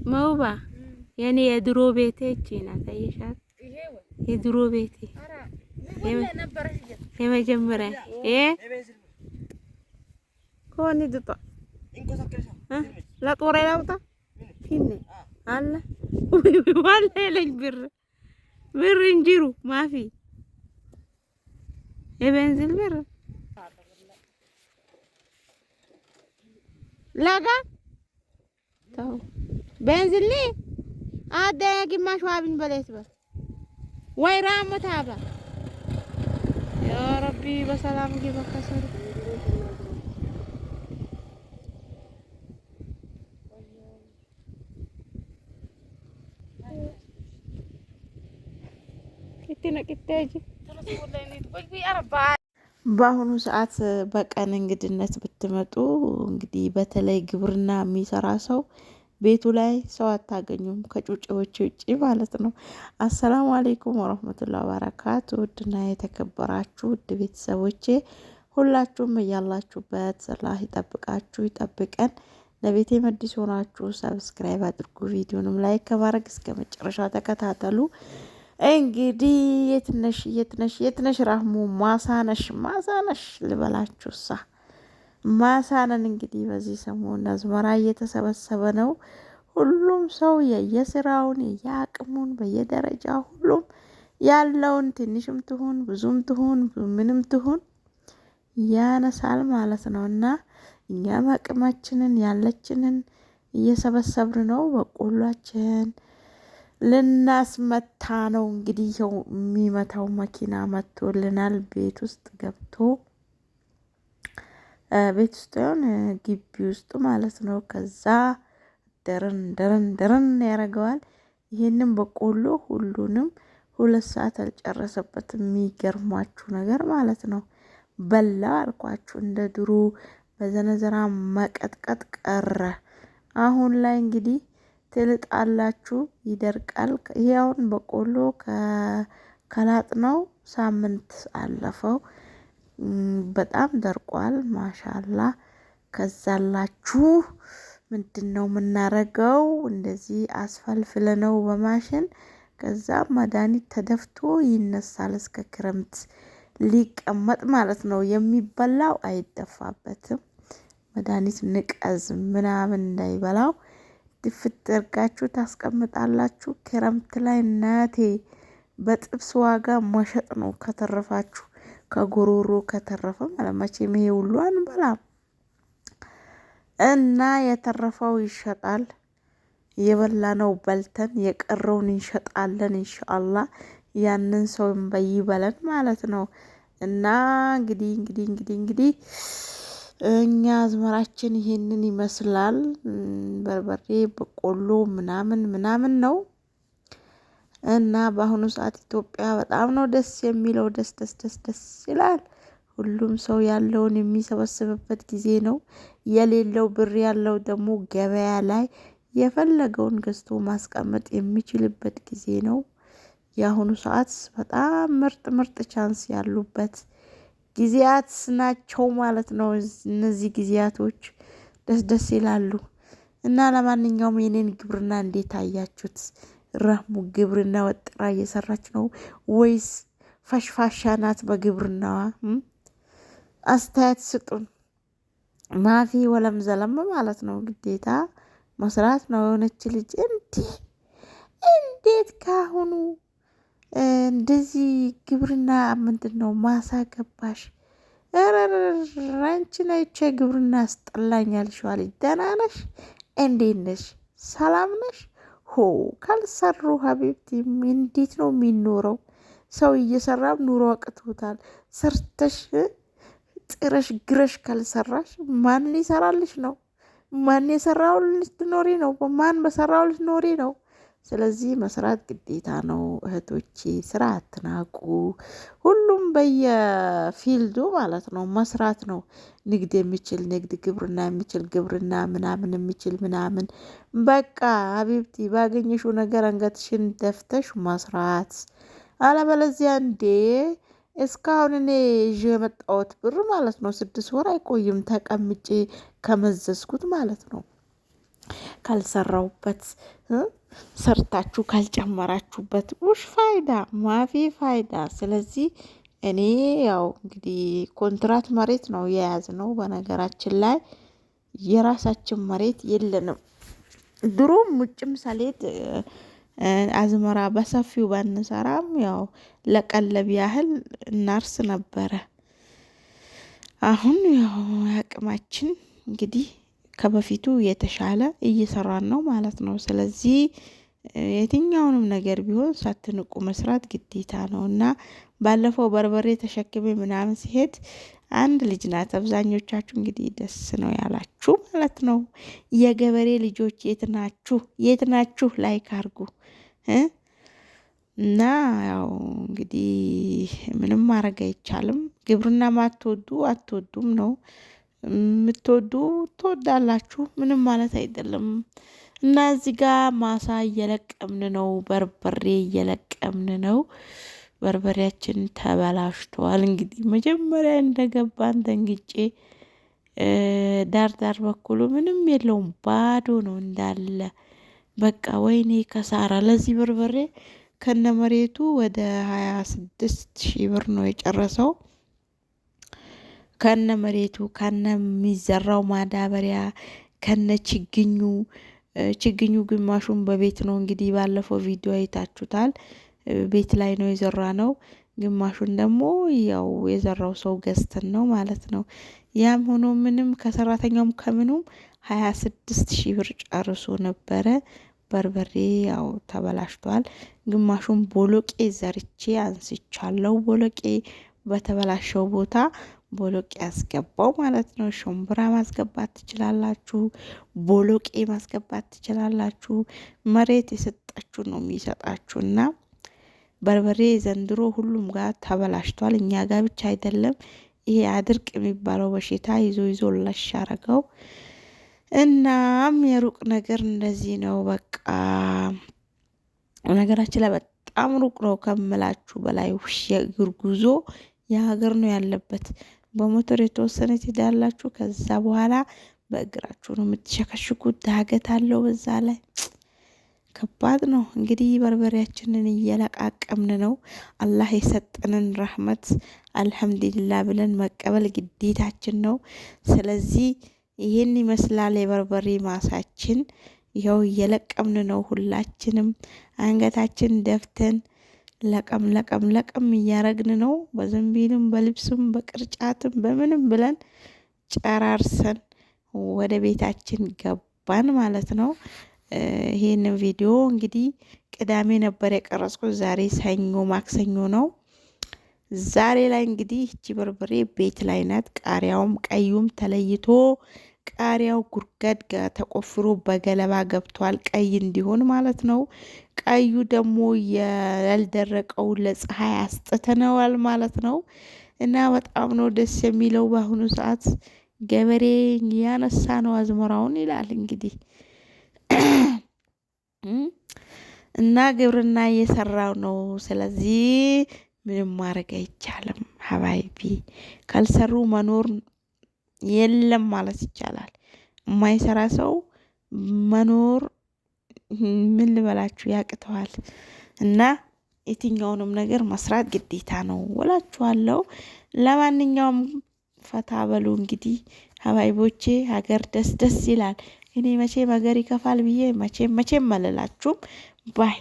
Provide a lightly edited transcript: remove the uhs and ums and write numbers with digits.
መውባ የኔ የድሮ ቤቴ እቺ ናት። አየሻት? የድሮ ቤቴ የመጀመሪያ ኮኒ ድጣ ለጦር ያውጣ ፊኔ አለ ወላ ለኝ ብር እንጂሩ ማፊ የቤንዚን ብር ላጋ ታው ቤንዚን ሊ አዳ ግማሽ ዋብኝ በለይት በል ወይ ራመታባ ያ ረቢ በሰላም ይበከሰሩ በአሁኑ ሰዓት በቀን እንግድነት ብትመጡ እንግዲህ በተለይ ግብርና የሚሰራ ሰው ቤቱ ላይ ሰው አታገኙም ከጩጬዎች ውጪ ማለት ነው። አሰላሙ አለይኩም ወራህመቱላሂ ወበረካቱ። ውድና የተከበራችሁ ውድ ቤተሰቦቼ ሁላችሁም እያላችሁበት አላህ ይጠብቃችሁ ይጠብቀን። ለቤቴ መዲስ ሆናችሁ ሰብስክራይብ አድርጉ፣ ቪዲዮንም ላይክ ከማድረግ እስከ መጨረሻው ተከታተሉ። እንግዲህ የትነሽ ራህሙ ማሳነሽ ልበላችሁሳ ማሳነን እንግዲህ በዚህ ሰሞን አዝመራ እየተሰበሰበ ነው። ሁሉም ሰው የየስራውን የየአቅሙን በየደረጃ ሁሉም ያለውን ትንሽም ትሁን ብዙም ትሁን ምንም ትሁን ያነሳል ማለት ነው። እና እኛም አቅማችንን ያለችንን እየሰበሰብን ነው። በቆሏችን ልናስመታ ነው እንግዲህ ይኸው የሚመታው መኪና መጥቶልናል። ቤት ውስጥ ገብቶ ቤት ውስጥ ሆን ግቢ ውስጥ ማለት ነው። ከዛ ደረን ያደርገዋል። ይሄንን በቆሎ ሁሉንም 2 ሰዓት አልጨረሰበትም። የሚገርማችሁ ነገር ማለት ነው። በላ አልኳችሁ እንደ ድሮ በዘነዘራ መቀጥቀጥ ቀረ። አሁን ላይ እንግዲህ ትልጣላችሁ ይደርቃል። ይሄውን በቆሎ ከላጥነው ሳምንት አለፈው። በጣም ደርቋል። ማሻአላ ከዛላችሁ ምንድነው የምናረገው? እንደዚህ አስፈልፍለነው በማሽን ከዛ መድኃኒት ተደፍቶ ይነሳል። እስከ ክረምት ሊቀመጥ ማለት ነው። የሚበላው አይደፋበትም። መድኃኒት ንቀዝ ምናምን እንዳይበላው ድፍት አድርጋችሁ ታስቀምጣላችሁ። ክረምት ላይ እናቴ በጥብስ ዋጋ መሸጥ ነው ከተረፋችሁ። ከጎሮሮ ከተረፈ ማለት መቼም ይሄ ሁሉ አንበላም እና የተረፈው ይሸጣል። የበላነው በልተን የቀረውን እንሸጣለን ኢንሻአላህ። ያንን ሰው በይበለን ማለት ነው። እና እንግዲህ እኛ አዝመራችን ይሄንን ይመስላል። በርበሬ በቆሎ ምናምን ነው። እና በአሁኑ ሰዓት ኢትዮጵያ በጣም ነው ደስ የሚለው። ደስ ይላል። ሁሉም ሰው ያለውን የሚሰበስብበት ጊዜ ነው። የሌለው ብር ያለው ደግሞ ገበያ ላይ የፈለገውን ገዝቶ ማስቀመጥ የሚችልበት ጊዜ ነው። የአሁኑ ሰዓት በጣም ምርጥ ቻንስ ያሉበት ጊዜያት ናቸው ማለት ነው። እነዚህ ጊዜያቶች ደስ ይላሉ። እና ለማንኛውም የኔን ግብርና እንዴት አያችሁት? ረህሙ ግብርና ወጥራ እየሰራች ነው ወይስ ፈሽፋሻ ናት በግብርናዋ? አስተያየት ስጡን። ማፊ ወለም ዘለም ማለት ነው። ግዴታ መስራት ነው። የሆነች ልጅ እንዴት ካሁኑ እንደዚህ ግብርና ምንድነው ማሳ ገባሽ? ራንቺን አይቼ ግብርና ያስጠላኛል። ሸዋልጅ ደህና ነሽ? እንዴት ነሽ? ሰላም ነሽ? ካልሰሩ ሀቢብቲ እንዴት ነው የሚኖረው? ሰው እየሰራም ኑሮ አቅቶታል። ሰርተሽ ጥረሽ ግረሽ ካልሰራሽ ማን ሊሰራልሽ ነው? ማን የሰራው ልትኖሪ ነው? ማን በሰራው ልትኖሪ ነው? ስለዚህ መስራት ግዴታ ነው እህቶቼ። ስራ አትናቁ። ሁሉም በየፊልዱ ማለት ነው መስራት ነው። ንግድ የሚችል ንግድ፣ ግብርና የሚችል ግብርና፣ ምናምን የሚችል ምናምን። በቃ ሀቢብቲ ባገኘሽው ነገር አንገትሽን ደፍተሽ መስራት። አለበለዚያ እንዴ እስካሁን እኔ ይዤ የመጣሁት ብር ማለት ነው 6 ወር አይቆይም ተቀምጬ ከመዘዝኩት ማለት ነው። ካልሰራውበት ሰርታችሁ ካልጨመራችሁበት ውሽ ፋይዳ ማፊ ፋይዳ። ስለዚህ እኔ ያው እንግዲህ ኮንትራት መሬት ነው የያዝነው። በነገራችን ላይ የራሳችን መሬት የለንም። ድሮም ውጭም ሰሌድ አዝመራ በሰፊው ባንሰራም ያው ለቀለብ ያህል እናርስ ነበረ። አሁን ያው አቅማችን እንግዲህ ከበፊቱ የተሻለ እየሰራን ነው ማለት ነው። ስለዚህ የትኛውንም ነገር ቢሆን ሳትንቁ መስራት ግዴታ ነው እና ባለፈው በርበሬ ተሸክሜ ምናምን ሲሄድ አንድ ልጅ ናት። አብዛኞቻችሁ እንግዲህ ደስ ነው ያላችሁ ማለት ነው። የገበሬ ልጆች የት ናችሁ? የት ናችሁ? ላይክ አርጉ እና ያው እንግዲህ ምንም ማድረግ አይቻልም። ግብርና ማትወዱ አትወዱም ነው። የምትወዱ ትወዳላችሁ፣ ምንም ማለት አይደለም። እና እዚህ ጋር ማሳ እየለቀምን ነው፣ በርበሬ እየለቀምን ነው። በርበሬያችን ተበላሽተዋል። እንግዲህ መጀመሪያ እንደገባን ደንግጬ ዳር ዳር በኩሉ ምንም የለውም፣ ባዶ ነው እንዳለ። በቃ ወይኔ ከሳራ። ለዚህ በርበሬ ከነመሬቱ ወደ 26,000 ብር ነው የጨረሰው። ከነ መሬቱ ከነ የሚዘራው ማዳበሪያ ከነ ችግኙ ግማሹን በቤት ነው እንግዲህ ባለፈው ቪዲዮ አይታችሁታል። ቤት ላይ ነው የዘራ ነው። ግማሹን ደግሞ ያው የዘራው ሰው ገዝተን ነው ማለት ነው። ያም ሆኖ ምንም ከሰራተኛውም ከምኑም 26,000 ብር ጨርሶ ነበረ። በርበሬ ያው ተበላሽቷል። ግማሹን ቦሎቄ ዘርቼ አንስቻለሁ። ቦሎቄ በተበላሸው ቦታ ቦሎቄ ያስገባው ማለት ነው። ሽምብራ ማስገባት ትችላላችሁ፣ ቦሎቄ ማስገባት ትችላላችሁ። መሬት የሰጣችሁ ነው የሚሰጣችሁ። እና በርበሬ ዘንድሮ ሁሉም ጋር ተበላሽቷል። እኛ ጋር ብቻ አይደለም። ይሄ አድርቅ የሚባለው በሽታ ይዞ ላሻረገው። እናም የሩቅ ነገር እንደዚህ ነው። በቃ ነገራችን ላይ በጣም ሩቅ ነው ከምላችሁ በላይ። የእግር ጉዞ የሀገር ነው ያለበት። በሞተር የተወሰነ ትሄዳላችሁ። ከዛ በኋላ በእግራችሁ ነው የምትሸከሽኩት። ዳገት አለው በዛ ላይ ከባድ ነው። እንግዲህ በርበሬያችንን እየለቃቀምን ነው። አላህ የሰጠንን ረህመት አልሐምዱሊላህ ብለን መቀበል ግዴታችን ነው። ስለዚህ ይህን ይመስላል የበርበሬ ማሳችን። ይኸው እየለቀምን ነው። ሁላችንም አንገታችን ደፍተን ለቀም እያረግን ነው። በዘንቢልም በልብስም በቅርጫትም በምንም ብለን ጨራርሰን ወደ ቤታችን ገባን ማለት ነው። ይሄንን ቪዲዮ እንግዲህ ቅዳሜ ነበር የቀረጽኩት። ዛሬ ሰኞ ማክሰኞ ነው። ዛሬ ላይ እንግዲህ እቺ በርበሬ ቤት ላይ ናት። ቃሪያውም ቀዩም ተለይቶ ቃሪያው ጉርገድ ተቆፍሮ በገለባ ገብቷል፣ ቀይ እንዲሆን ማለት ነው። ቀዩ ደግሞ ያልደረቀው ለፀሐይ አስጥተነዋል ማለት ነው። እና በጣም ነው ደስ የሚለው። በአሁኑ ሰዓት ገበሬ ያነሳ ነው አዝመራውን ይላል እንግዲህ እና ግብርና እየሰራው ነው። ስለዚህ ምንም ማድረግ አይቻልም። ሀባይቢ ካልሰሩ መኖር የለም ማለት ይቻላል። የማይሰራ ሰው መኖር ምን ልበላችሁ ያቅተዋል። እና የትኛውንም ነገር መስራት ግዴታ ነው እላችኋለሁ። ለማንኛውም ፈታ በሉ እንግዲህ ሀባይቦቼ። ሀገር ደስ ይላል። እኔ መቼም ሀገር ይከፋል ብዬ መቼም አልላችሁም ባይ